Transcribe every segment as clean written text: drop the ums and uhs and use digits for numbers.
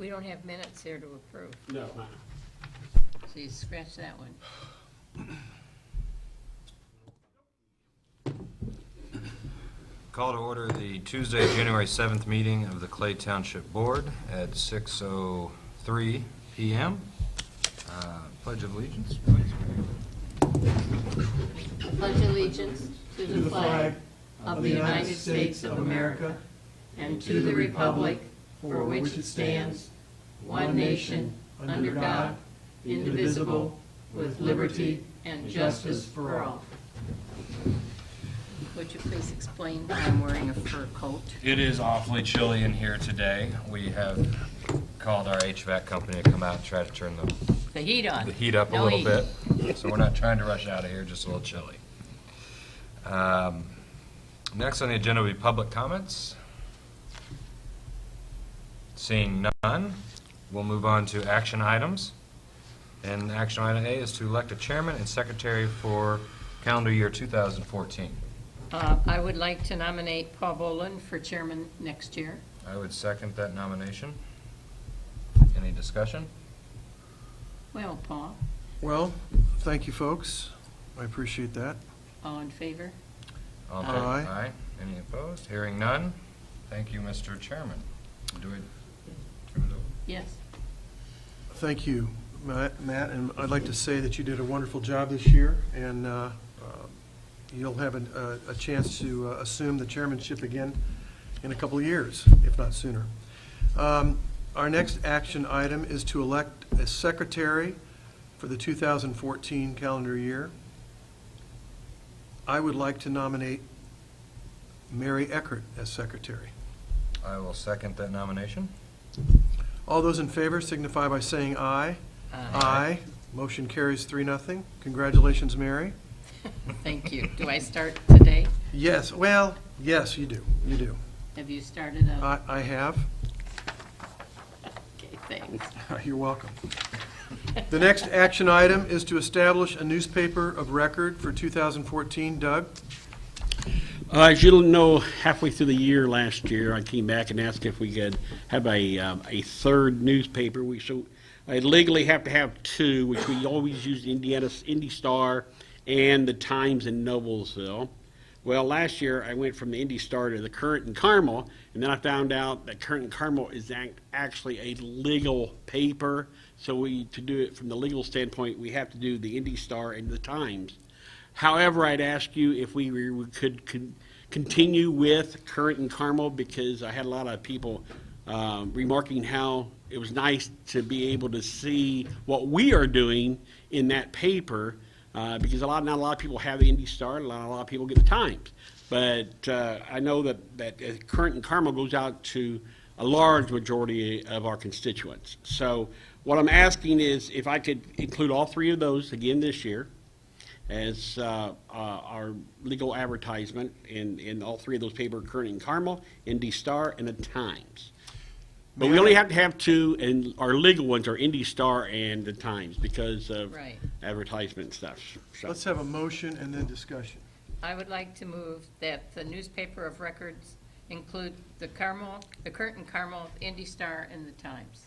We don't have minutes here to approve, No. so you scratch that one. Call to order the Tuesday, January 7th meeting of the Clay Township Board at 6:03 PM. Pledge of allegiance, please. Pledge allegiance to the flag of the United States of America and to the republic for which it stands, one nation, under God, indivisible, with liberty and justice for all. Would you please explain why I'm wearing a fur coat? It is awfully chilly in here today. We have called our HVAC company to come out and try to turn The heat on. the heat up a No little heat. bit. So we're not trying to rush out of here, just a little chilly. Next on the agenda will be public comments. Seeing none, we'll move on to action items. And action item A is to elect a chairman and secretary for calendar year 2014. I would like to nominate Paul Boland for chairman next year. I would second that nomination. Any discussion? Well, Paul, Well, thank you, folks. I appreciate that. all in favor? All in favor? Aye. Aye. Any opposed? Hearing none. Thank you, Mr. Chairman. Do it. Turn it over. Yes. Thank you, Matt, and I'd like to say that you did a wonderful job this year, and you'll have a chance to assume the chairmanship again in a couple of years, if not sooner. Our next action item is to elect a secretary for the 2014 calendar year. I would like to nominate Mary Eckert as secretary. I will second that nomination. All those in favor signify by saying aye. Aye. Motion carries 3-0. Congratulations, Mary. Thank you. Do I start today? Yes, well, yes, you do. You do. Have you started a, I have. okay, thanks. You're welcome. The next action item is to establish a newspaper of record for 2014. Doug? As you'll know, halfway through the year last year, I came back and asked if we could have a third newspaper. I legally have to have two, which we always use Indiana's Indy Star and the Times in Noblesville. Well, last year I went from the Indy Star to the Current in Carmel, and then I found out that Current in Carmel is actually a legal paper. So to do it from the legal standpoint, we have to do the Indy Star and the Times. However, I'd ask you if we could continue with Current in Carmel, because I had a lot of people remarking how it was nice to be able to see what we are doing in that paper, because not a lot of people have the Indy Star, a lot of people get the Times. But I know that Current in Carmel goes out to a large majority of our constituents. So what I'm asking is if I could include all three of those again this year as our legal advertisement in all three of those papers, Current in Carmel, Indy Star, and the Times. But we only have to have two, and our legal ones are Indy Star and the Times because of Right. advertisement and stuff. So, Let's have a motion and then discussion. I would like to move that the newspaper of records include the Current and Carmel, Indy Star, and the Times.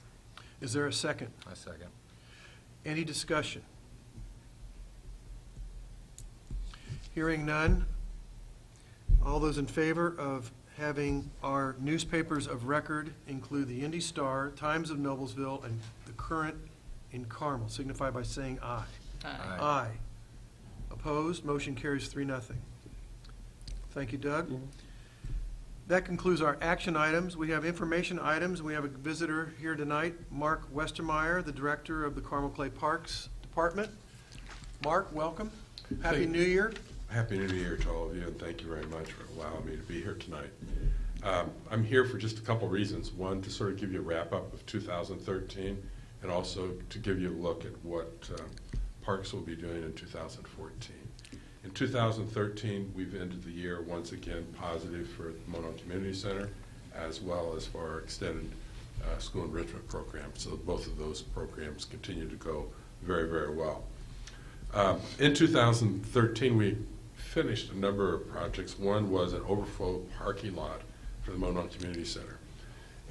Is there a second? I second. Any discussion? Hearing none. All those in favor of having our newspapers of record include the Indy Star, Times of Noblesville, and the Current in Carmel, signify by saying aye. Aye. Aye. Opposed? Motion carries 3-0. Thank you, Doug. That concludes our action items. We have information items. We have a visitor here tonight, Mark Westermeyer, the Director of the Carmel Clay Parks Department. Mark, welcome. Happy Thank- New Year. Happy New Year to all of you, and thank you very much for allowing me to be here tonight. I'm here for just a couple reasons. One, to sort of give you a wrap-up of 2013, and also to give you a look at what parks will be doing in 2014. In 2013, we've ended the year once again positive for the Monon Community Center, as well as for our extended school enrichment program. So both of those programs continue to go very, very well. In 2013, we finished a number of projects. One was an overflow parking lot for the Monon Community Center.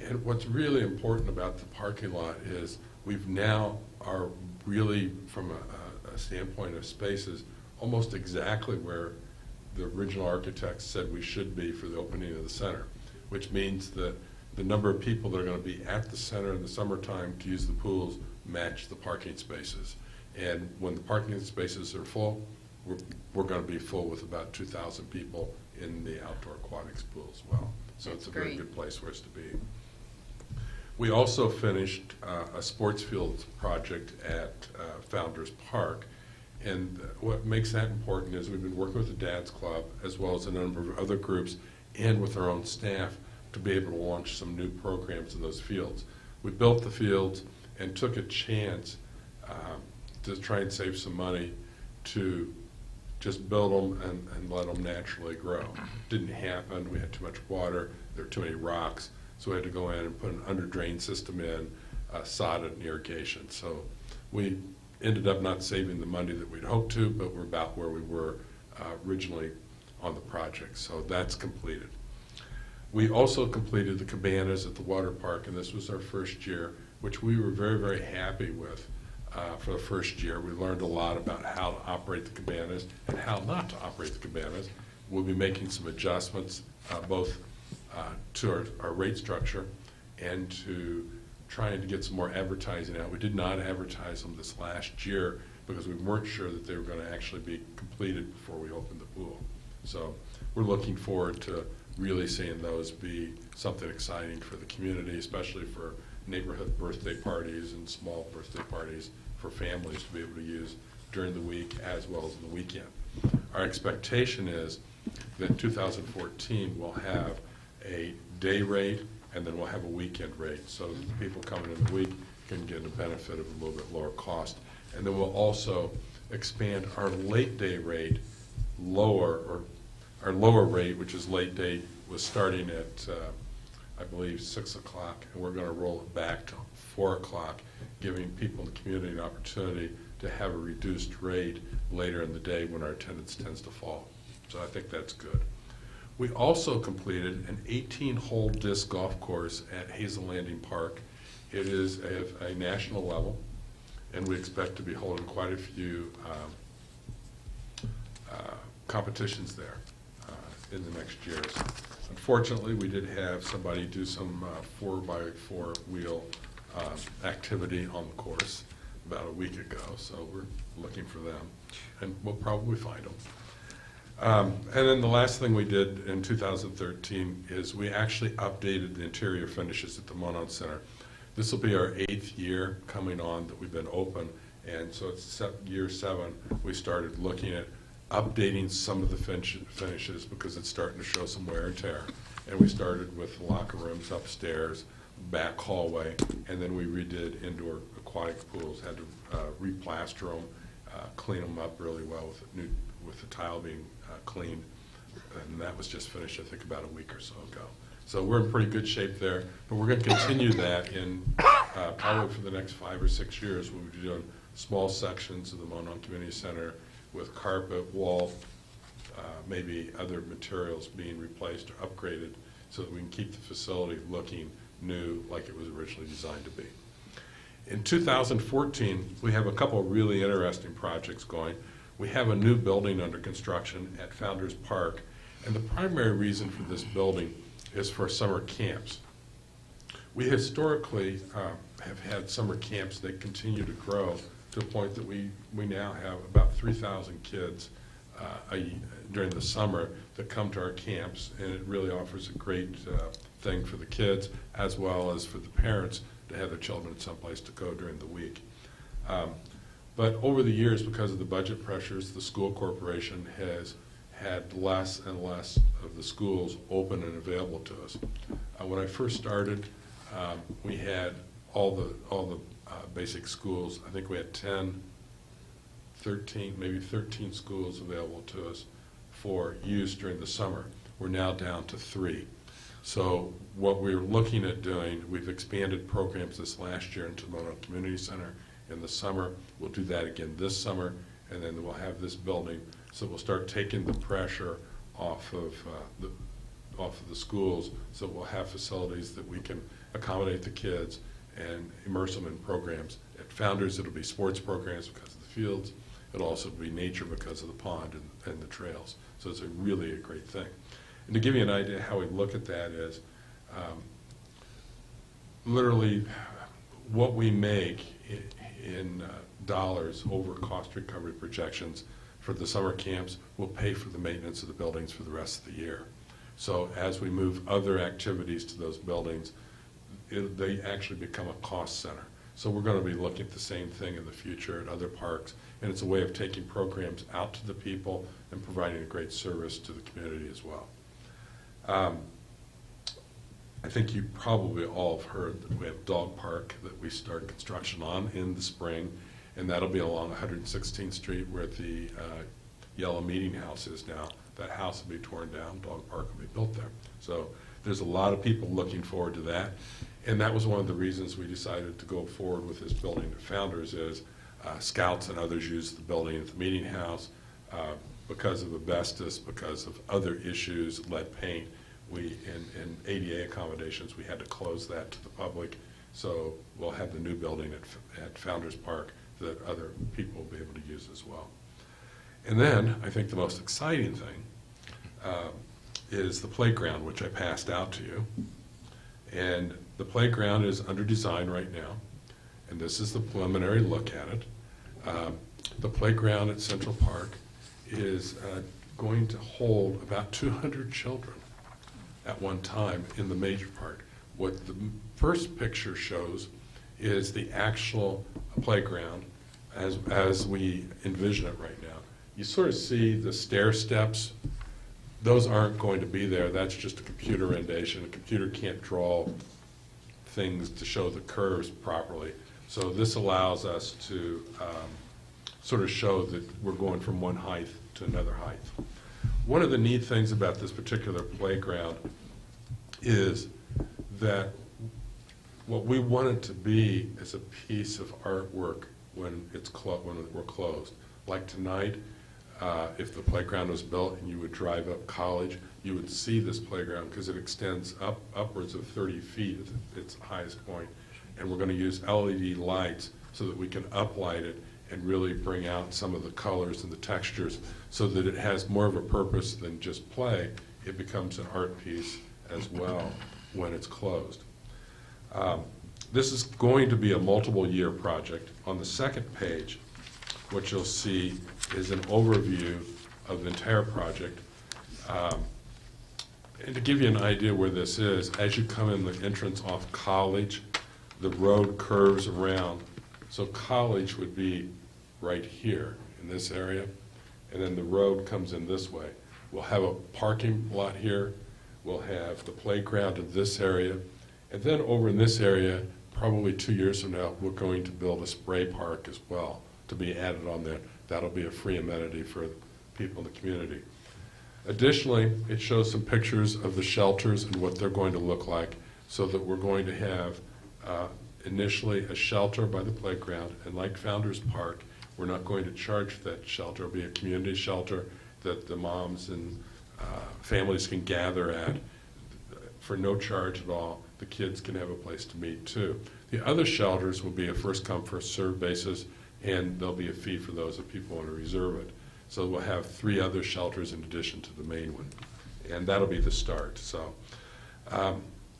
And what's really important about the parking lot is we've now are really, from a standpoint of spaces, almost exactly where the original architects said we should be for the opening of the center, which means that the number of people that are going to be at the center in the summertime to use the pools match the parking spaces. And when the parking spaces are full, we're going to be full with about 2,000 people in the outdoor aquatics pool as well. So it's a very Great. good place for us to be. We also finished a sports fields project at Founders Park. And what makes that important is we've been working with the Dads Club as well as a number of other groups and with our own staff to be able to launch some new programs in those fields. We built the fields and took a chance to try and save some money to just build them and let them naturally grow. Didn't happen. We had too much water. There were too many rocks. So we had to go in and put an under drain system in, sodded and irrigation. So we ended up not saving the money that we'd hoped to, but we're about where we were originally on the project. So that's completed. We also completed the cabanas at the water park, and this was our first year, which we were very, very happy with for the first year. We learned a lot about how to operate the cabanas and how not to operate the cabanas. We'll be making some adjustments both to our rate structure and to trying to get some more advertising out. We did not advertise them this last year because we weren't sure that they were going to actually be completed before we opened the pool. So we're looking forward to really seeing those be something exciting for the community, especially for neighborhood birthday parties and small birthday parties for families to be able to use during the week as well as the weekend. Our expectation is that in 2014 we'll have a day rate and then we'll have a weekend rate, so that the people coming in the week can get a benefit of a little bit lower cost. And then we'll also expand our late day rate lower, or our lower rate, which is late day, was starting at, I believe, 6 o'clock, and we're going to roll it back to 4 o'clock, giving people in the community an opportunity to have a reduced rate later in the day when our attendance tends to fall. So I think that's good. We also completed an 18-hole disc golf course at Hazel Landing Park. It is at a national level, and we expect to be holding quite a few competitions there in the next years. Unfortunately, we did have somebody do some 4x4 wheel activity on the course about a week ago, so we're looking for them, and we'll probably find them. And then the last thing we did in 2013 is we actually updated the interior finishes at the Monon Center. This will be our 8th year coming on that we've been open, and so it's year 7. We started looking at updating some of the finishes because it's starting to show some wear and tear. And we started with locker rooms upstairs, back hallway, and then we redid indoor aquatic pools, had to replaster them, clean them up really well with the tile being cleaned, and that was just finished, I think, about a week or so ago. So we're in pretty good shape there, but we're going to continue that in probably for the next 5 or 6 years. We'll be doing small sections of the Monon Community Center with carpet, wall, maybe other materials being replaced or upgraded so that we can keep the facility looking new like it was originally designed to be. In 2014, we have a couple of really interesting projects going. We have a new building under construction at Founders Park, and the primary reason for this building is for summer camps. We historically have had summer camps that continue to grow to the point that we now have about 3,000 kids during the summer that come to our camps, and it really offers a great thing for the kids as well as for the parents to have their children someplace to go during the week. But over the years, because of the budget pressures, the school corporation has had less and less of the schools open and available to us. When I first started, we had all the basic schools. I think we had 13, maybe 13 schools available to us for use during the summer. We're now down to 3. So what we're looking at doing, we've expanded programs this last year into the Monon Community Center in the summer. We'll do that again this summer, and then we'll have this building. So we'll start taking the pressure off of the schools, so we'll have facilities that we can accommodate the kids and immerse them in programs. At Founders, it'll be sports programs because of the fields. It'll also be nature because of the pond and the trails. So it's really a great thing. And to give you an idea how we look at that is, literally what we make in dollars over cost recovery projections for the summer camps will pay for the maintenance of the buildings for the rest of the year. So as we move other activities to those buildings, they actually become a cost center. So we're going to be looking at the same thing in the future at other parks, and it's a way of taking programs out to the people and providing a great service to the community as well. I think you probably all have heard that we have a dog park that we start construction on in the spring, and that'll be along 116th Street where the yellow meeting house is now. That house will be torn down, dog park will be built there. So there's a lot of people looking forward to that, and that was one of the reasons we decided to go forward with this building at Founders is scouts and others use the building at the meeting house because of asbestos, because of other issues, lead paint. In ADA accommodations, we had to close that to the public. So we'll have the new building at Founders Park that other people will be able to use as well. And then I think the most exciting thing is the playground, which I passed out to you. And the playground is under design right now. And this is the preliminary look at it. The playground at Central Park is going to hold about 200 children at one time in the major park. What the first picture shows is the actual playground as we envision it right now. You sort of see the stair steps. Those aren't going to be there. That's just a computer rendition. A computer can't draw things to show the curves properly. So this allows us to sort of show that we're going from one height to another height. One of the neat things about this particular playground is that what we want it to be is a piece of artwork when we're closed. Like tonight, if the playground was built and you would drive up College, you would see this playground because it extends upwards of 30 feet at its highest point. And we're going to use LED lights so that we can uplight it and really bring out some of the colors and the textures so that it has more of a purpose than just play. It becomes an art piece as well when it's closed. This is going to be a multiple year project. On the second page, what you'll see is an overview of the entire project. And to give you an idea where this is, as you come in the entrance off College, the road curves around. So College would be right here in this area, and then the road comes in this way. We'll have a parking lot here. We'll have the playground in this area. And then over in this area, probably 2 years from now, we're going to build a spray park as well to be added on there. That'll be a free amenity for people in the community. Additionally, it shows some pictures of the shelters and what they're going to look like so that we're going to have initially a shelter by the playground, and like Founders Park, we're not going to charge for that shelter. It'll be a community shelter that the moms and families can gather at for no charge at all. The kids can have a place to meet too. The other shelters will be a first come, first served basis, and there'll be a fee for those if people want to reserve it. So we'll have 3 other shelters in addition to the main one, and that'll be the start. So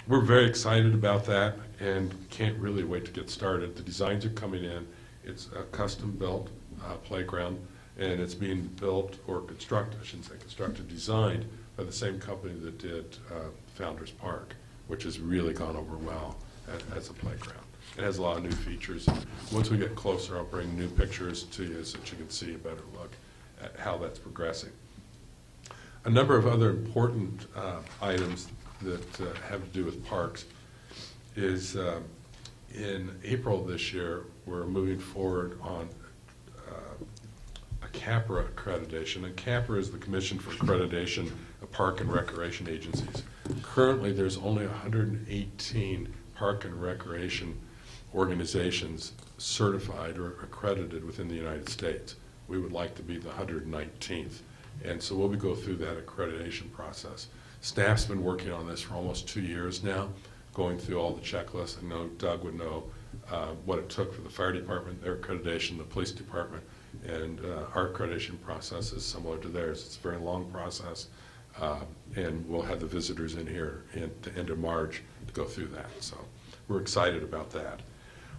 we're very excited about that and can't really wait to get started. The designs are coming in. It's a custom-built playground, and it's being built or constructed, I shouldn't say constructed, designed by the same company that did Founders Park, which has really gone over well as a playground. It has a lot of new features. Once we get closer, I'll bring new pictures to you so that you can see a better look at how that's progressing. A number of other important items that have to do with parks is in April this year, we're moving forward on a CAPRA accreditation. And CAPRA is the Commission for Accreditation of Park and Recreation Agencies. Currently, there's only 118 park and recreation organizations certified or accredited within the United States. We would like to be the 119th. And so we'll go through that accreditation process. Staff's been working on this for almost 2 years now. going through all the checklists. I know Doug would know what it took for the fire department, their accreditation, the police department, and our accreditation process is similar to theirs. It's a very long process, and we'll have the visitors in here at the end of March to go through that. So we're excited about that.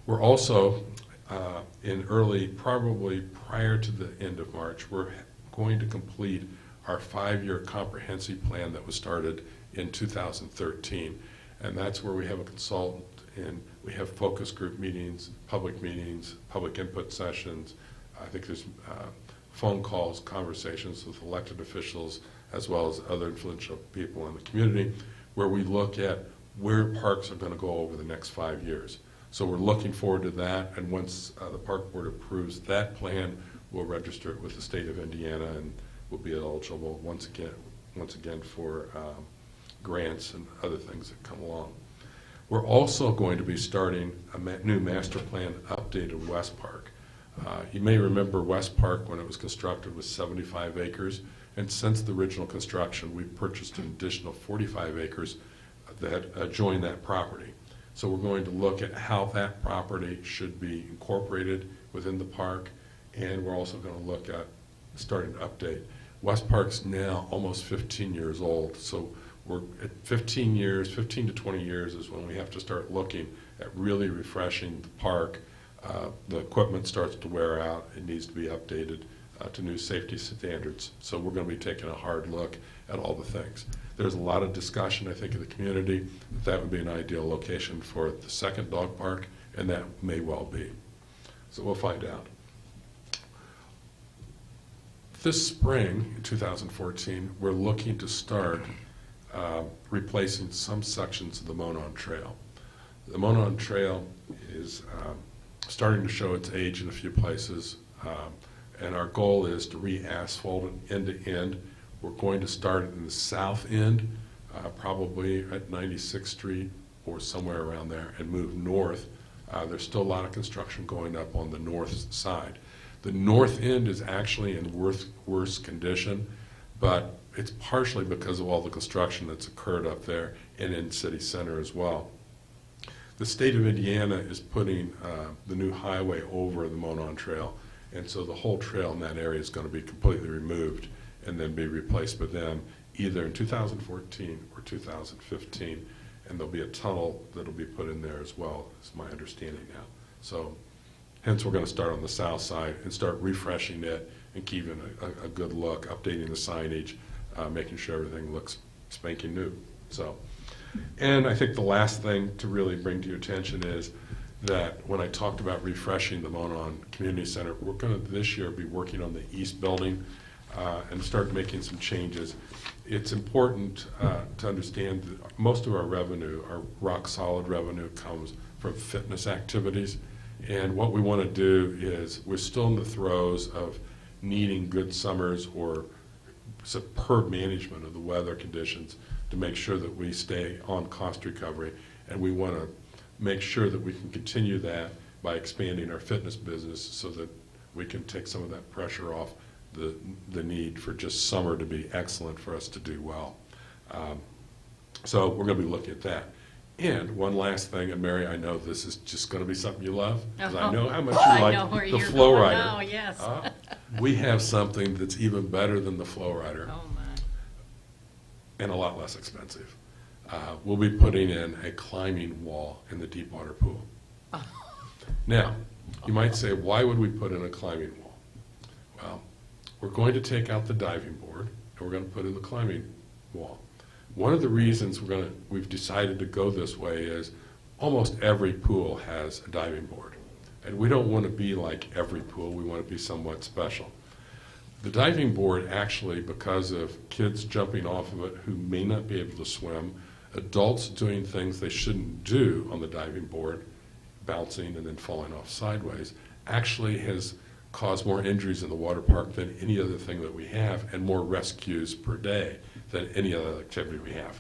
We're also in early, probably prior to the end of March, we're going to complete our 5-year comprehensive plan that was started in 2013. And that's where we have a consultant, and we have focus group meetings, public input sessions. I think there's phone calls, conversations with elected officials, as well as other influential people in the community, where we look at where parks are going to go over the next 5 years. So we're looking forward to that, and once the park board approves that plan, we'll register it with the state of Indiana, and we'll be eligible once again for grants and other things that come along. We're also going to be starting a new master plan update of West Park. You may remember West Park, when it was constructed, was 75 acres, and since the original construction, we've purchased an additional 45 acres that adjoin that property. So we're going to look at how that property should be incorporated within the park, and we're also going to look at starting to update. West Park's now almost 15 years old, so we're at 15 to 20 years is when we have to start looking at really refreshing the park. The equipment starts to wear out. It needs to be updated to new safety standards. So we're going to be taking a hard look at all the things. There's a lot of discussion, I think, in the community that would be an ideal location for the second dog park, and that may well be. So we'll find out. This spring, in 2014, we're looking to start replacing some sections of the Monon Trail. The Monon Trail is starting to show its age in a few places, and our goal is to re-asphalt it end to end. We're going to start it in the south end, probably at 96th Street or somewhere around there, and move north. There's still a lot of construction going up on the north side. The north end is actually in worse condition, but it's partially because of all the construction that's occurred up there and in city center as well. The state of Indiana is putting the new highway over the Monon Trail, and so the whole trail in that area is going to be completely removed and then be replaced by them either in 2014 or 2015, and there'll be a tunnel that'll be put in there as well, is my understanding now. So hence we're going to start on the south side and start refreshing it and keeping a good look, updating the signage, making sure everything looks spanking new. So, and I think the last thing to really bring to your attention is that when I talked about refreshing the Monon Community Center, we're going to this year be working on the east building and start making some changes. It's important to understand that most of our revenue, our rock solid revenue, comes from fitness activities. And what we want to do is, we're still in the throes of needing good summers or superb management of the weather conditions to make sure that we stay on cost recovery. And we want to make sure that we can continue that by expanding our fitness business so that we can take some of that pressure off the need for just summer to be excellent for us to do well. So we're going to be looking at that. And one last thing, and Mary, I know this is just going to be something you love, because I know how much you like the Flow Rider. Oh, yes. We have something that's even better than the Flow Rider, Oh, my. and a lot less expensive. We'll be putting in a climbing wall in the deep water pool. Now, you might say, why would we put in a climbing wall? Well, we're going to take out the diving board, and we're going to put in the climbing wall. One of the reasons we've decided to go this way is almost every pool has a diving board. And we don't want to be like every pool, we want to be somewhat special. The diving board actually, because of kids jumping off of it who may not be able to swim, adults doing things they shouldn't do on the diving board, bouncing and then falling off sideways, actually has caused more injuries in the water park than any other thing that we have, and more rescues per day than any other activity we have.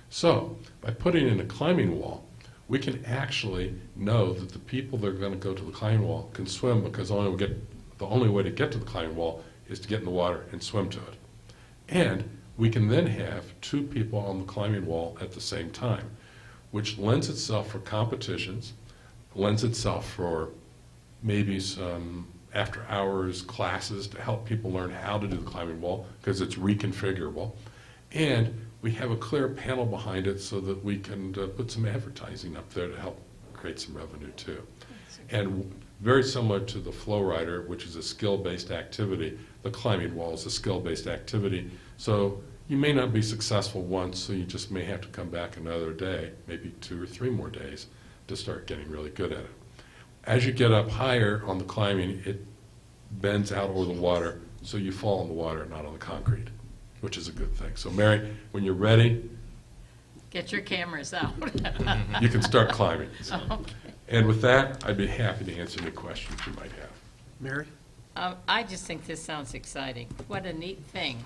So by putting in a climbing wall, we can actually know that the people that are going to go to the climbing wall can swim, because the only way to get to the climbing wall is to get in the water and swim to it. And we can then have two people on the climbing wall at the same time. which lends itself for competitions, lends itself for maybe some after-hours classes to help people learn how to do the climbing wall, because it's reconfigurable. And we have a clear panel behind it so that we can put some advertising up there to help create some revenue too. And very similar to the flow rider, which is a skill-based activity, the climbing wall is a skill-based activity. So you may not be successful once, so you just may have to come back another day, maybe 2 or 3 more days to start getting really good at it. As you get up higher on the climbing, it bends out over the water, so you fall in the water, not on the concrete, which is a good thing. So Mary, when you're ready, Get your cameras out. you can start climbing. So. Okay. And with that, I'd be happy to answer any questions you might have. Mary? I just think this sounds exciting. What a neat thing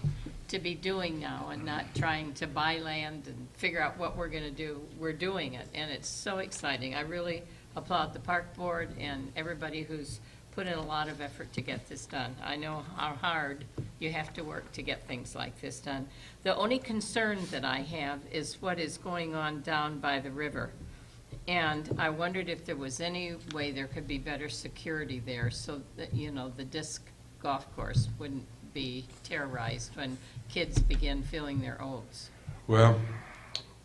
to be doing now and not trying to buy land and figure out what we're going to do. We're doing it, and it's so exciting. I really applaud the park board and everybody who's put in a lot of effort to get this done. I know how hard you have to work to get things like this done. The only concern that I have is what is going on down by the river. And I wondered if there was any way there could be better security there so that, you know, the disc golf course wouldn't be terrorized when kids begin feeling their oats. Well,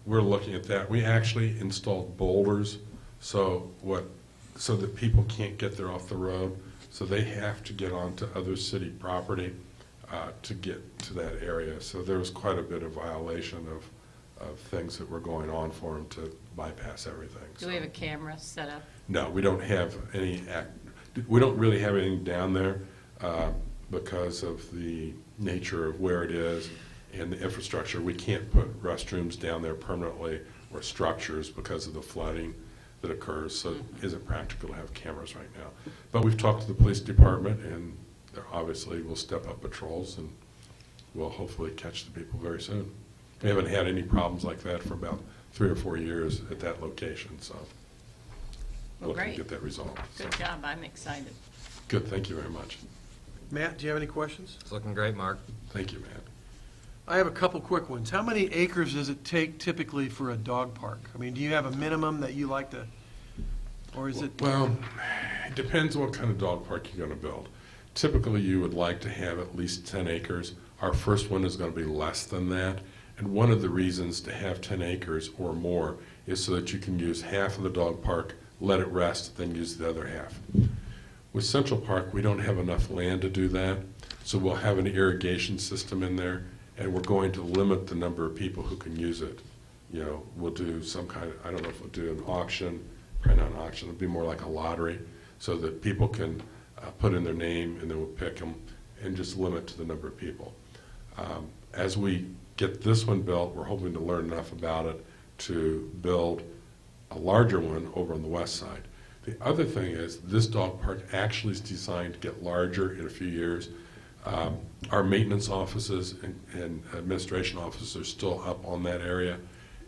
we're looking at that. We actually installed boulders so that people can't get there off the road. So they have to get onto other city property to get to that area. So there was quite a bit of violation of things that were going on for them to bypass everything. Do we have a camera set up? No, we don't have any, we don't really have anything down there because of the nature of where it is and the infrastructure. We can't put restrooms down there permanently or structures because of the flooding that occurs, so it isn't practical to have cameras right now. But we've talked to the police department, and they're obviously will step up patrols, and we'll hopefully catch the people very soon. We haven't had any problems like that for about 3 or 4 years at that location, so Well, looking to great. get that resolved. Good So, job, I'm excited. good, thank you very much. Matt, do you have any questions? It's looking great, Mark. Thank you, man. I have a couple quick ones. How many acres does it take typically for a dog park? I mean, do you have a minimum that you like to, or is it? Well, it depends what kind of dog park you're going to build. Typically, you would like to have at least 10 acres. Our first one is going to be less than that. And one of the reasons to have 10 acres or more is so that you can use half of the dog park, let it rest, then use the other half. With Central Park, we don't have enough land to do that, so we'll have an irrigation system in there, and we're going to limit the number of people who can use it. You know, we'll do some kind of, I don't know if we'll do an auction, probably not an auction, it'll be more like a lottery, so that people can put in their name, and then we'll pick them, and just limit to the number of people. As we get this one built, we're hoping to learn enough about it to build a larger one over on the west side. The other thing is, this dog park actually is designed to get larger in a few years. Our maintenance offices and administration offices are still up on that area,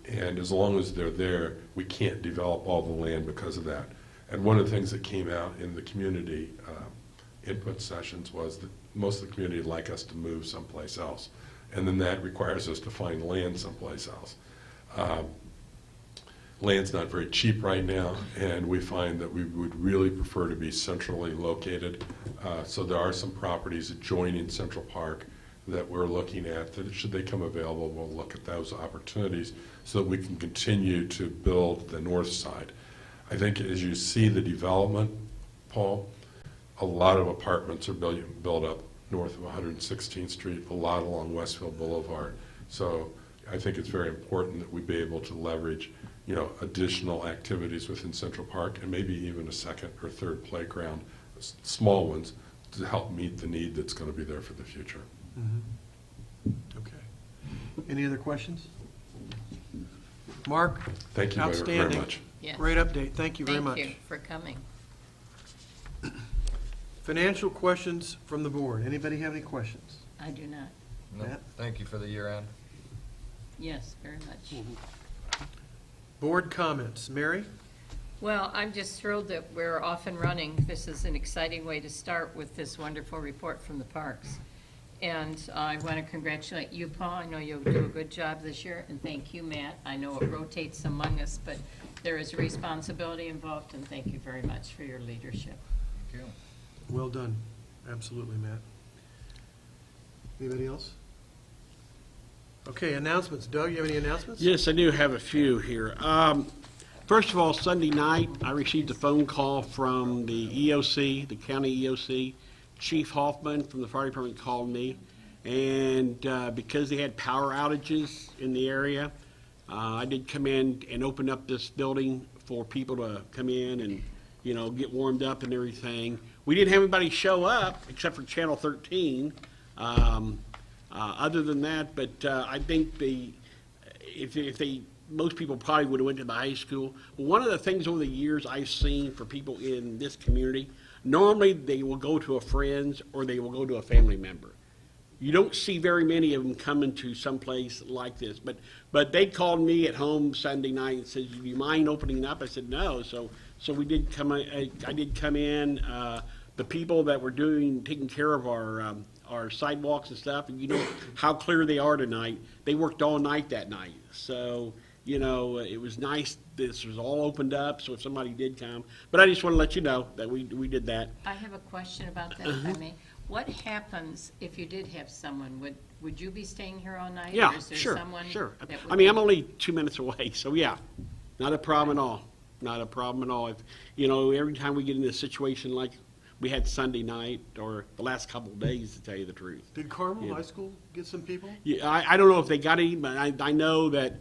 and as long as they're there, we can't develop all the land because of that. And one of the things that came out in the community input sessions was that most of the community would like us to move someplace else, and then that requires us to find land someplace else. Land's not very cheap right now, and we find that we would really prefer to be centrally located. So there are some properties adjoining Central Park that we're looking at, that should they come available, we'll look at those opportunities so that we can continue to build the north side. I think as you see the development, Paul, a lot of apartments are built up north of 116th Street, a lot along Westfield Boulevard. So I think it's very important that we be able to leverage, you know, additional activities within Central Park, and maybe even a second or third playground, small ones, to help meet the need that's going to be there for the future. Mhm. Okay. Any other questions? Mark? Thank you very Outstanding. much. Yes. Great update. Thank you very much. Thank you for coming. Financial questions from the board. Anybody have any questions? I do not. No, Matt? thank you for the year end. Yes, very much. Board comments. Mary? Well, I'm just thrilled that we're off and running. This is an exciting way to start with this wonderful report from the parks. And I want to congratulate you, Paul. I know you'll do a good job this year, and thank you, Matt. I know it rotates among us, but there is a responsibility involved, and thank you very much for your leadership. Thank you. Well done. Absolutely, Matt. Anybody else? Okay, announcements. Doug, you have any announcements? Yes, I do have a few here. First of all, Sunday night, I received a phone call from the EOC, the county EOC. Chief Hoffman from the fire department called me, and because they had power outages in the area, I did come in and open up this building for people to come in and, you know, get warmed up and everything. We didn't have anybody show up except for Channel 13. Other than that, but I think most people probably would have went to the high school. One of the things over the years I've seen for people in this community, normally they will go to a friend's or they will go to a family member. You don't see very many of them coming to some place like this, but they called me at home Sunday night and said, "Do you mind opening up?" I said, "No." So we did come. I did come in. The people that were taking care of our sidewalks and stuff, and you know how clear they are tonight. They worked all night that night, so you know it was nice. This was all opened up, so if somebody did come, but I just want to let you know that we did that. I have a question about that, if I may. What happens if you did have someone? Would you be staying here all night? Yeah, Or is there sure, someone sure. that would I mean, be- I'm only 2 minutes away, so yeah, not a problem at all. Not a problem at all. If, you know, every time we get in a situation like we had Sunday night or the last couple of days, to tell you the truth. Did Carmel Yeah. High School get some people? Yeah, I don't know if they got any, but I know that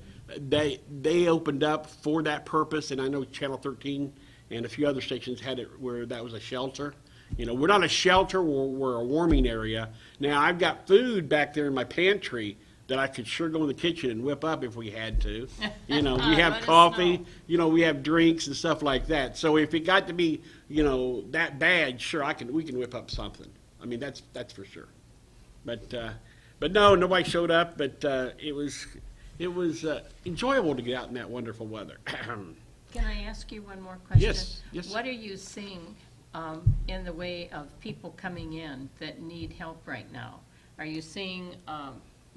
they opened up for that purpose, and I know Channel 13 and a few other stations had it where that was a shelter. You know, we're not a shelter, we're a warming area. Now, I've got food back there in my pantry that I could sure go in the kitchen and whip up if we had to. You know, we have Let us coffee, know. you know, we have drinks and stuff like that. So if it got to be, you know, that bad, sure, we can whip up something. I mean, that's for sure. But no, nobody showed up, but it was enjoyable to get out in that wonderful weather. Can I ask you one more question? Yes, yes. What are you seeing in the way of people coming in that need help right now? Are you seeing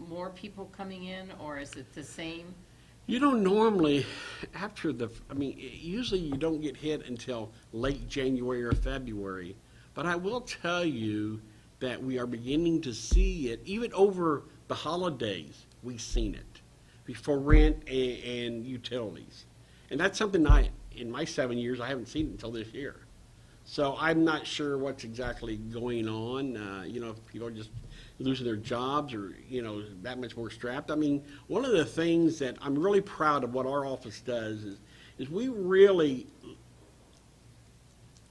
more people coming in, or is it the same? You know, normally, usually you don't get hit until late January or February. But I will tell you that we are beginning to see it, even over the holidays, we've seen it, for rent and utilities. And that's something in my 7 years, I haven't seen it until this year. So I'm not sure what's exactly going on, you know, if people are just losing their jobs or, you know, that much more strapped. I mean, one of the things that I'm really proud of what our office does is we really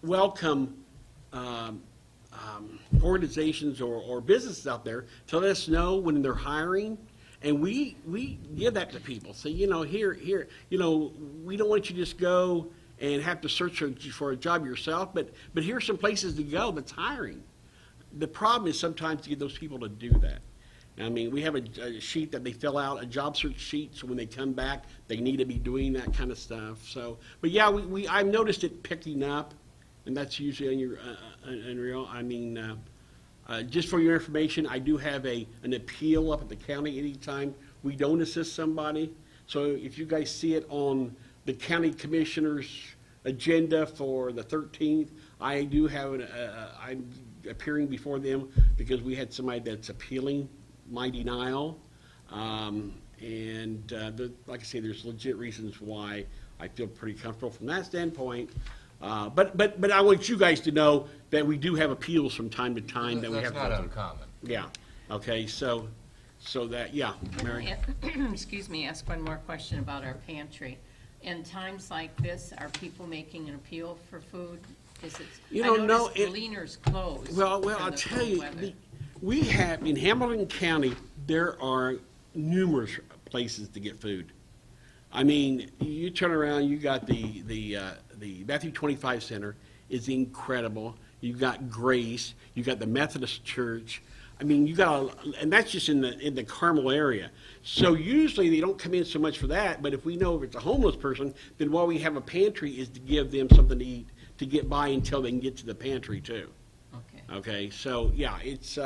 welcome organizations or businesses out there to let us know when they're hiring. And we give that to people. So, you know, here, you know, we don't want you to just go and have to search for a job yourself, but here's some places to go that's hiring. The problem is sometimes to get those people to do that. I mean, we have a sheet that they fill out, a job search sheet, so when they come back, they need to be doing that kind of stuff. So, but yeah, I've noticed it picking up, and that's usually unreal. I mean, just for your information, I do have an appeal up at the county anytime we don't assist somebody. So if you guys see it on the county commissioner's agenda for the 13th, I do have I'm appearing before them because we had somebody that's appealing my denial. Like I say, there's legit reasons why I feel pretty comfortable from that standpoint. But I want you guys to know that we do have appeals from time to time that we have That's to not go through. uncommon. Yeah, okay, so that, yeah, Mary? Excuse me, ask one more question about our pantry. In times like this, are people making an appeal for food? Is it? You know, I no, noticed it- Leaner's closed. Well, for I'll the tell cold you, weather. we have, in Hamilton County, there are numerous places to get food. I mean, you turn around, you got the Matthew 25 Center is incredible. You've got Grace, you got the Methodist Church. I mean, you got, and that's just in the Carmel area. So usually they don't come in so much for that, but if we know if it's a homeless person, then why we have a pantry is to give them something to eat to get by until they can get to the pantry too. Okay. Okay, so yeah, it's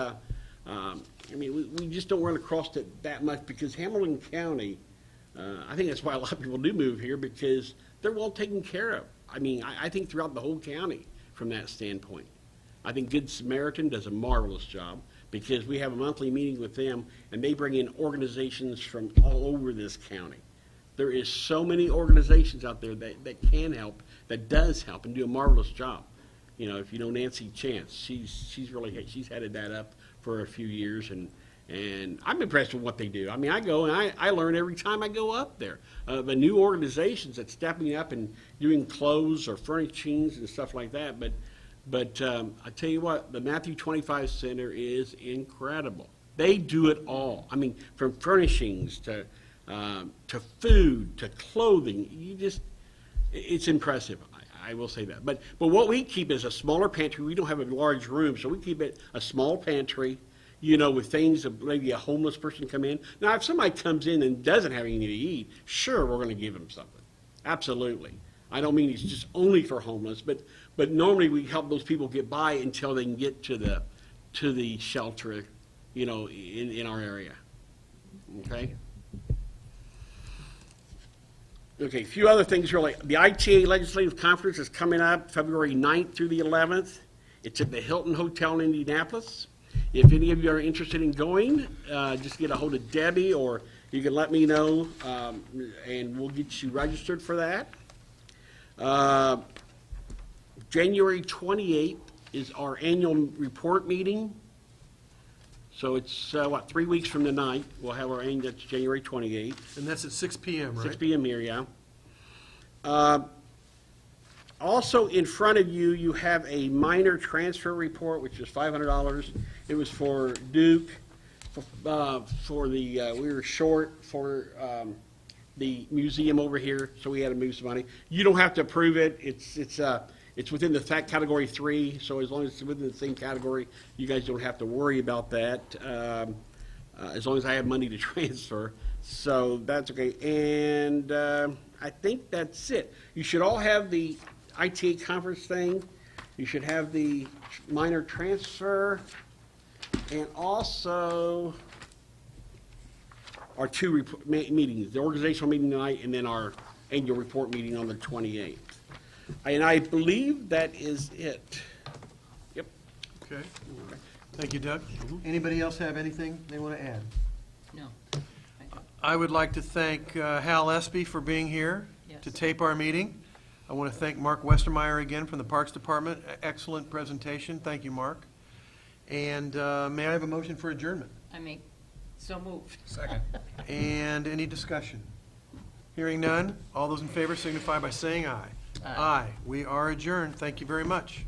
I mean, we just don't run across it that much because Hamilton County, I think that's why a lot of people do move here because they're well taken care of. I mean, I think throughout the whole county from that standpoint. I think Good Samaritan does a marvelous job because we have a monthly meeting with them and they bring in organizations from all over this county. There is so many organizations out there that can help, that does help and do a marvelous job. You know, if you know Nancy Chance, she's headed that up for a few years and I'm impressed with what they do. I mean, I go and I learn every time I go up there. The new organizations that's stepping up and doing clothes or furnishings and stuff like that. But I tell you what, the Matthew 25 Center is incredible. They do it all. I mean, from furnishings to food to clothing, it's impressive. I will say that. But what we keep is a smaller pantry. We don't have a large room, so we keep it a small pantry, you know, with things that maybe a homeless person come in. Now, if somebody comes in and doesn't have anything to eat, sure, we're going to give them something. Absolutely. I don't mean it's just only for homeless, but normally we help those people get by until they can get to the shelter, you know, in our area. Okay? Okay, a few other things really. The ITA Legislative Conference is coming up February 9th through the 11th. It's at the Hilton Hotel in Indianapolis. If any of you are interested in going, just get a hold of Debbie or you can let me know, and we'll get you registered for that. January 28th is our annual report meeting. So it's, 3 weeks from tonight, we'll have our annual, that's January 28th. And that's at 6 p.m., right? 6 p.m. here, yeah. Also in front of you, you have a minor transfer report, which is $500. It was for Duke, for the, we were short for the museum over here, so we had to move some money. You don't have to approve it. It's within the category 3, so as long as it's within the same category, you guys don't have to worry about that, as long as I have money to transfer. So that's okay. And I think that's it. You should all have the ITA conference thing. You should have the minor transfer, and also our two meetings, the organizational meeting tonight and then our annual report meeting on the 28th. And I believe that is it. Yep. Okay. Thank you, Doug. Anybody else have anything they want to add? No. I would like to thank Hal Espy for being here Yes. to tape our meeting. I want to thank Mark Westermeyer again from the Parks Department. Excellent presentation. Thank you, Mark. And may I have a motion for adjournment? I make, so moved. Second. And any discussion? Hearing none, all those in favor signify by saying aye. Aye. Aye. We are adjourned. Thank you very much.